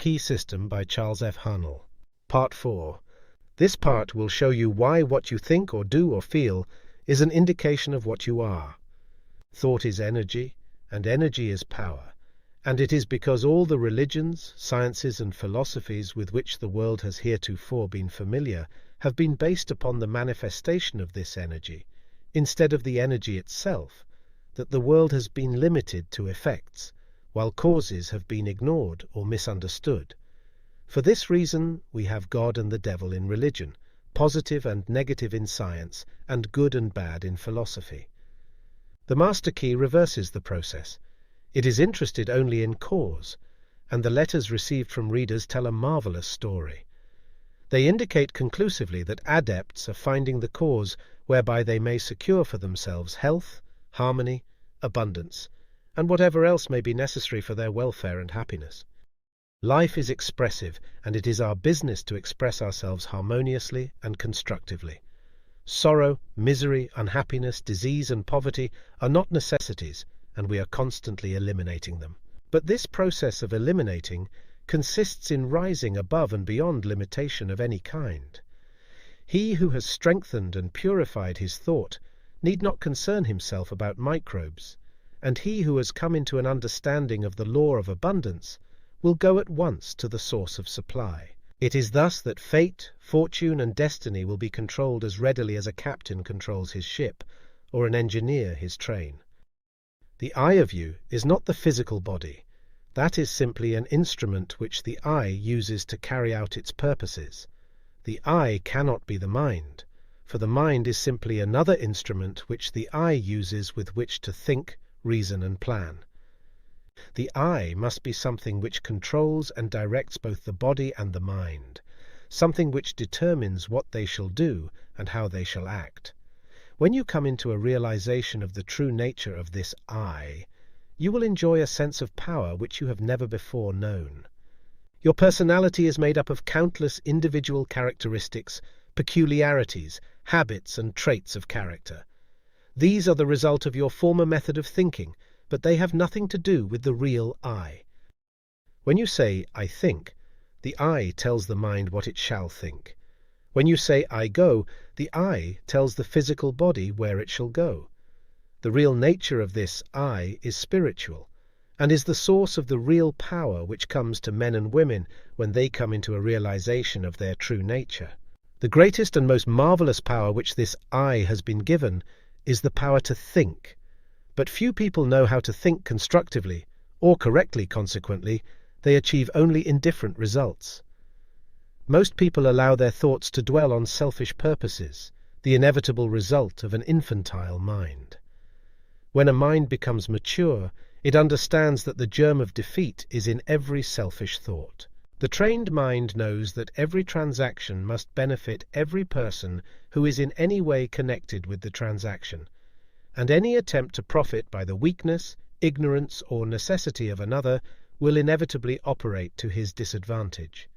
Key System by Charles F. Haanel. Part 4. This part will show you why what you think or do or feel is an indication of what you are. Thought is energy, and energy is power, and it is because all the religions, sciences and philosophies with which the world has heretofore been familiar have been based upon the manifestation of this energy, instead of the energy itself, that the world has been limited to effects, while causes have been ignored or misunderstood. For this reason, we have God and the devil in religion, positive and negative in science, and good and bad in philosophy. The master key reverses the process. It is interested only in cause, and the letters received from readers tell a marvelous story. They indicate conclusively that adepts are finding the cause whereby they may secure for themselves health, harmony, abundance, and whatever else may be necessary for their welfare and happiness. Life is expressive, and it is our business to express ourselves harmoniously and constructively. Sorrow, misery, unhappiness, disease, and poverty are not necessities, and we are constantly eliminating them. But this process of eliminating consists in rising above and beyond limitation of any kind. He who has strengthened and purified his thought need not concern himself about microbes, and he who has come into an understanding of the law of abundance will go at once to the source of supply. It is thus that fate, fortune, and destiny will be controlled as readily as a captain controls his ship, or an engineer his train. The eye of you is not the physical body. That is simply an instrument which the eye uses to carry out its purposes. The eye cannot be the mind, for the mind is simply another instrument which the eye uses with which to think, reason, and plan. The eye must be something which controls and directs both the body and the mind, something which determines what they shall do and how they shall act. When you come into a realization of the true nature of this eye, you will enjoy a sense of power which you have never before known. Your personality is made up of countless individual characteristics, peculiarities, habits, and traits of character. These are the result of your former method of thinking, but they have nothing to do with the real I. When you say, I think, the I tells the mind what it shall think. When you say, I go, the I tells the physical body where it shall go. The real nature of this I is spiritual, and is the source of the real power which comes to men and women when they come into a realization of their true nature. The greatest and most marvelous power which this I has been given is the power to think. But few people know how to think constructively, or correctly. Consequently, they achieve only indifferent results. Most people allow their thoughts to dwell on selfish purposes, the inevitable result of an infantile mind. When a mind becomes mature, it understands that the germ of defeat is in every selfish thought. The trained mind knows that every transaction must benefit every person who is in any way connected with the transaction, and any attempt to profit by the weakness, ignorance, or necessity of another will inevitably operate to his disadvantage.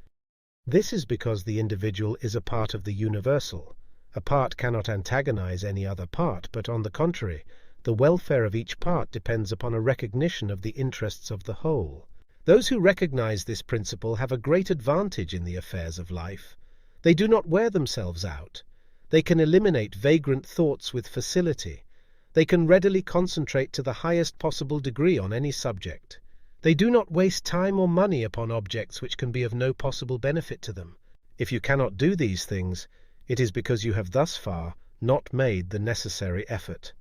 This is because the individual is a part of the universal. A part cannot antagonize any other part, but on the contrary, the welfare of each part depends upon a recognition of the interests of the whole. Those who recognize this principle have a great advantage in the affairs of life. They do not wear themselves out. They can eliminate vagrant thoughts with facility. They can readily concentrate to the highest possible degree on any subject. They do not waste time or money upon objects which can be of no possible benefit to them. If you cannot do these things, it is because you have thus far not made the necessary effort.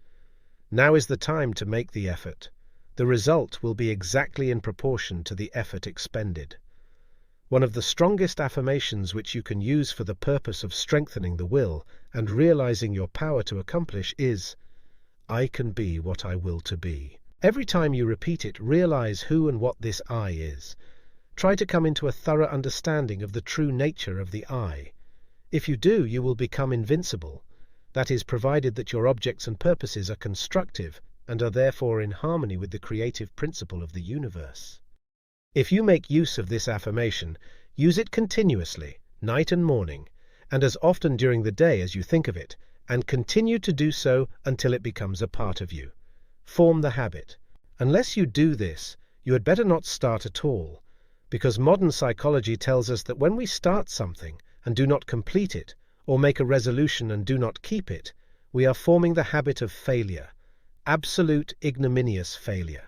Now is the time to make the effort. The result will be exactly in proportion to the effort expended. One of the strongest affirmations which you can use for the purpose of strengthening the will and realizing your power to accomplish is, I can be what I will to be. Every time you repeat it, realize who and what this I is. Try to come into a thorough understanding of the true nature of the I. If you do, you will become invincible. That is, provided that your objects and purposes are constructive and are therefore in harmony with the creative principle of the universe. If you make use of this affirmation, use it continuously, night and morning, and as often during the day as you think of it, and continue to do so until it becomes a part of you. Form the habit. Unless you do this, you had better not start at all. because modern psychology tells us that when we start something and do not complete it, or make a resolution and do not keep it, we are forming the habit of failure, absolute ignominious failure.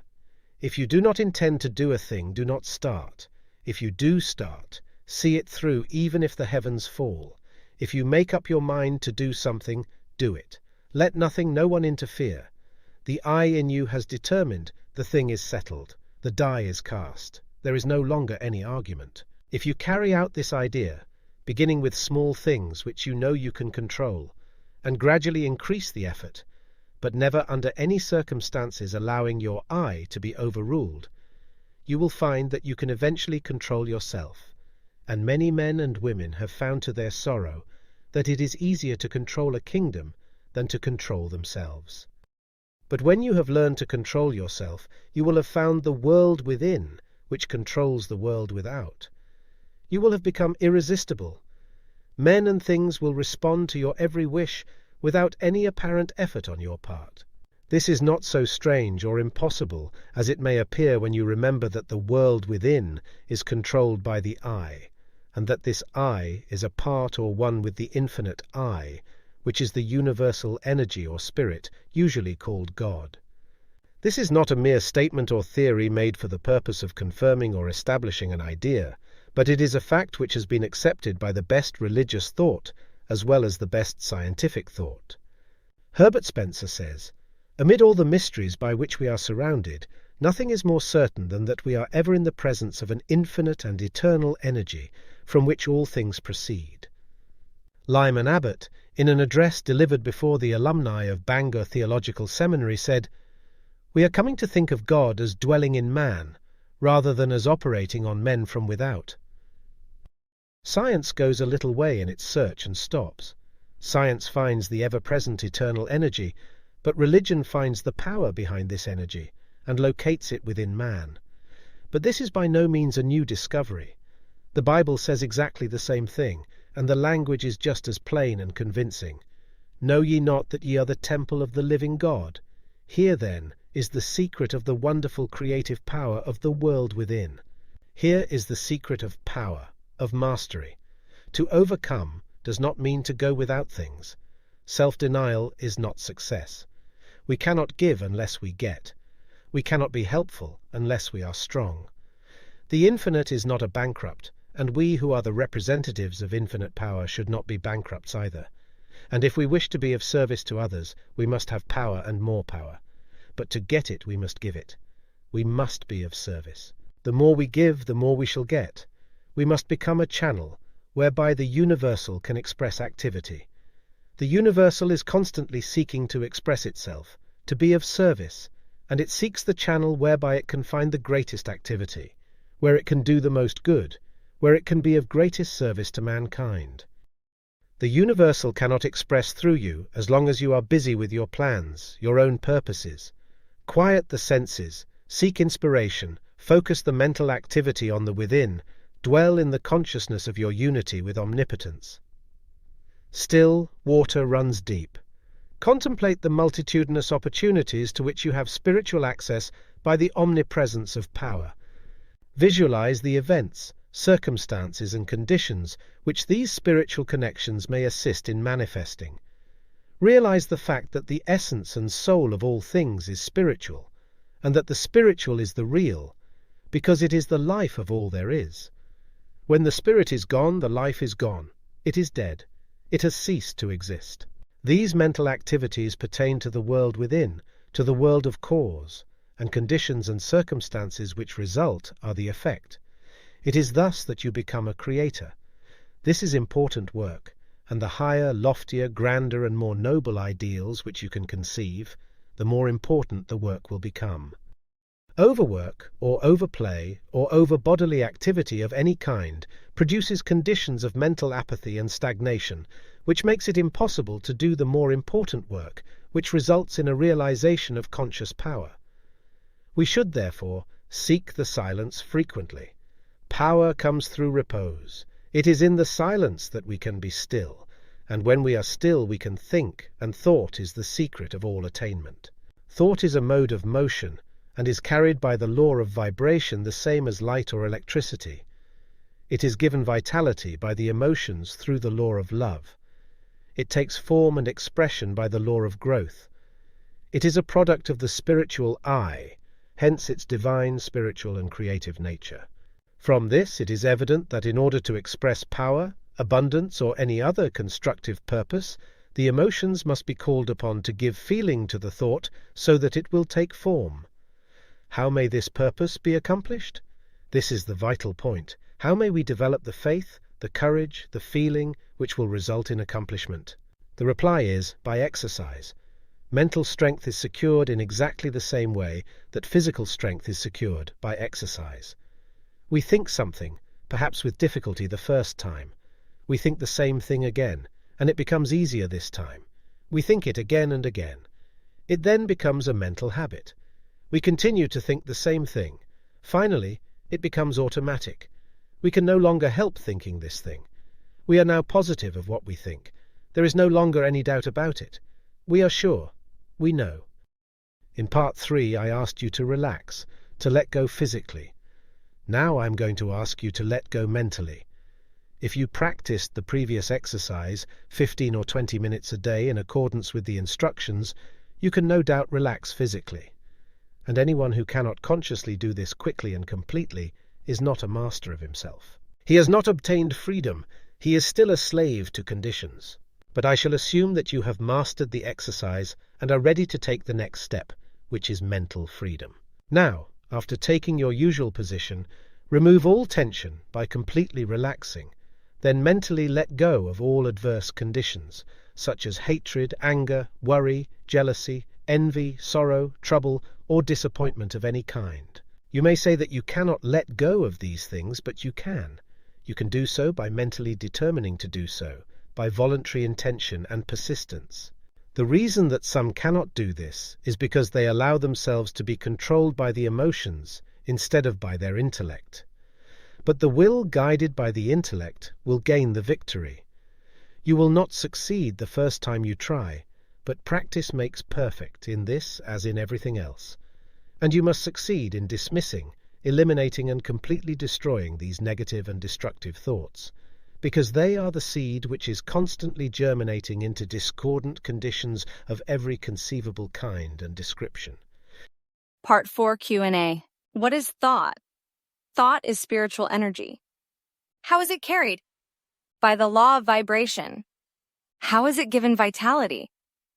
If you do not intend to do a thing, do not start. If you do start, see it through even if the heavens fall. If you make up your mind to do something, do it. Let nothing, no one interfere. The I in you has determined, the thing is settled, the die is cast. There is no longer any argument. If you carry out this idea, beginning with small things which you know you can control, and gradually increase the effort, but never under any circumstances allowing your I to be overruled, you will find that you can eventually control yourself. And many men and women have found to their sorrow that it is easier to control a kingdom than to control themselves. But when you have learned to control yourself, you will have found the world within, which controls the world without. You will have become irresistible. Men and things will respond to your every wish without any apparent effort on your part. This is not so strange or impossible as it may appear when you remember that the world within is controlled by the I, and that this I is a part or one with the infinite I, which is the universal energy or spirit, usually called God. This is not a mere statement or theory made for the purpose of confirming or establishing an idea, but it is a fact which has been accepted by the best religious thought as well as the best scientific thought. Herbert Spencer says, "Amid all the mysteries by which we are surrounded, nothing is more certain than that we are ever in the presence of an infinite and eternal energy from which all things proceed." Lyman Abbott, in an address delivered before the alumni of Bangor Theological Seminary, said, "We are coming to think of God as dwelling in man, rather than as operating on men from without." Science goes a little way in its search and stops. Science finds the ever-present eternal energy, but religion finds the power behind this energy and locates it within man. But this is by no means a new discovery. The Bible says exactly the same thing, and the language is just as plain and convincing. "Know ye not that ye are the temple of the living God? Here, then, is the secret of the wonderful creative power of the world within." Here is the secret of power, of mastery. To overcome does not mean to go without things. Self-denial is not success. We cannot give unless we get. We cannot be helpful unless we are strong. The infinite is not a bankrupt, and we who are the representatives of infinite power should not be bankrupts either. And if we wish to be of service to others, we must have power and more power. But to get it, we must give it. We must be of service. The more we give, the more we shall get. We must become a channel whereby the universal can express activity. The universal is constantly seeking to express itself, to be of service, and it seeks the channel whereby it can find the greatest activity, where it can do the most good, where it can be of greatest service to mankind. The universal cannot express through you as long as you are busy with your plans, your own purposes. Quiet the senses, seek inspiration, focus the mental activity on the within, dwell in the consciousness of your unity with omnipotence. Still, water runs deep. Contemplate the multitudinous opportunities to which you have spiritual access by the omnipresence of power. Visualize the events, circumstances and conditions which these spiritual connections may assist in manifesting. Realize the fact that the essence and soul of all things is spiritual, and that the spiritual is the real, because it is the life of all there is. When the spirit is gone, the life is gone. It is dead. It has ceased to exist. These mental activities pertain to the world within, to the world of cause, and conditions and circumstances which result are the effect. It is thus that you become a creator. This is important work, and the higher, loftier, grander and more noble ideals which you can conceive, the more important the work will become. Overwork, or overplay, or over-bodily activity of any kind produces conditions of mental apathy and stagnation, which makes it impossible to do the more important work, which results in a realization of conscious power. We should, therefore, seek the silence frequently. Power comes through repose. It is in the silence that we can be still, and when we are still we can think, and thought is the secret of all attainment. Thought is a mode of motion, and is carried by the law of vibration the same as light or electricity. It is given vitality by the emotions through the law of love. It takes form and expression by the law of growth. It is a product of the spiritual I, hence its divine, spiritual, and creative nature. From this, it is evident that in order to express power, abundance, or any other constructive purpose, the emotions must be called upon to give feeling to the thought so that it will take form. How may this purpose be accomplished? This is the vital point. How may we develop the faith, the courage, the feeling which will result in accomplishment? The reply is by exercise. Mental strength is secured in exactly the same way that physical strength is secured by exercise. We think something, perhaps with difficulty the first time. We think the same thing again, and it becomes easier this time. We think it again and again. It then becomes a mental habit. We continue to think the same thing. Finally, it becomes automatic. We can no longer help thinking this thing. We are now positive of what we think. There is no longer any doubt about it. We are sure. We know. In part 3, I asked you to relax, to let go physically. Now I'm going to ask you to let go mentally. If you practiced the previous exercise 15 or 20 minutes a day in accordance with the instructions, you can no doubt relax physically. And anyone who cannot consciously do this quickly and completely is not a master of himself. He has not obtained freedom. He is still a slave to conditions. But I shall assume that you have mastered the exercise and are ready to take the next step, which is mental freedom. Now, after taking your usual position, remove all tension by completely relaxing. Then mentally let go of all adverse conditions, such as hatred, anger, worry, jealousy, envy, sorrow, trouble, or disappointment of any kind. You may say that you cannot let go of these things, but you can. You can do so by mentally determining to do so, by voluntary intention and persistence. The reason that some cannot do this is because they allow themselves to be controlled by the emotions instead of by their intellect. But the will guided by the intellect will gain the victory. You will not succeed the first time you try, but practice makes perfect in this as in everything else. And you must succeed in dismissing, eliminating and completely destroying these negative and destructive thoughts, because they are the seed which is constantly germinating into discordant conditions of every conceivable kind and description. Part 4 Q&A. What is thought? Thought is spiritual energy. How is it carried? By the law of vibration. How is it given vitality?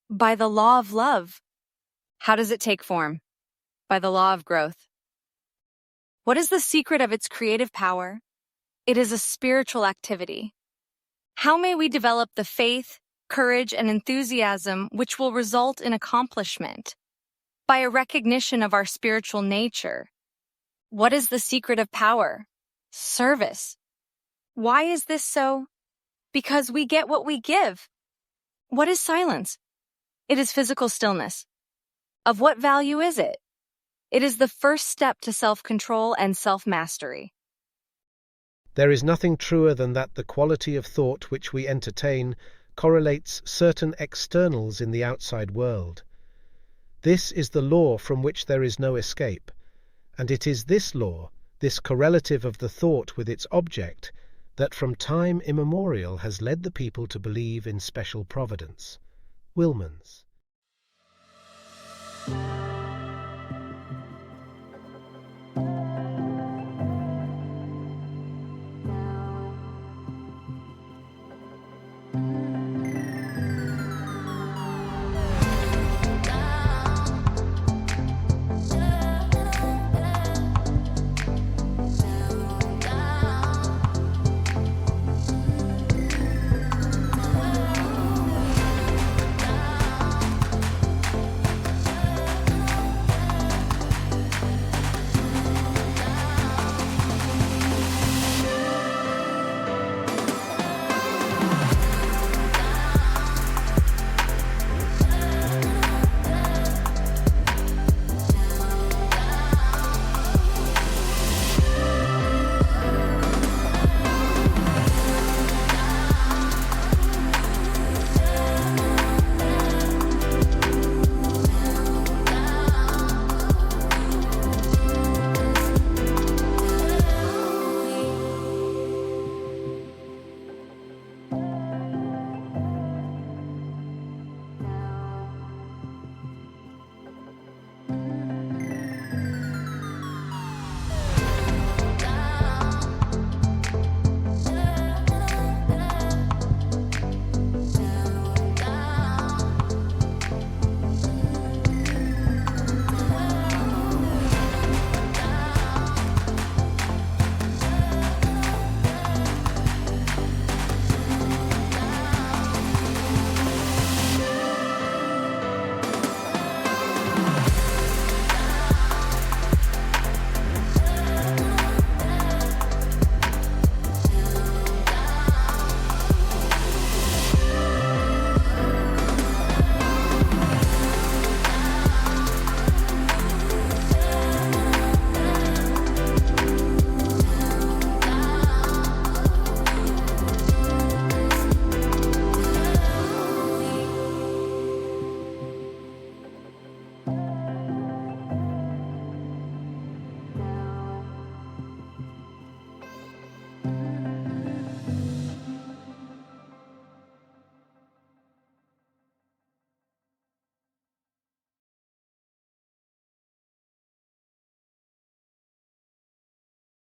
By the law of love. How does it take form? By the law of growth. What is the secret of its creative power? It is a spiritual activity. How may we develop the faith, courage, and enthusiasm which will result in accomplishment? By a recognition of our spiritual nature. What is the secret of power? Service. Why is this so? Because we get what we give. What is silence? It is physical stillness. Of what value is it? It is the first step to self-control and self-mastery. There is nothing truer than that the quality of thought which we entertain correlates certain externals in the outside world. This is the law from which there is no escape, and it is this law, this correlative of the thought with its object, that from time immemorial has led the people to believe in special providence. Wilmans.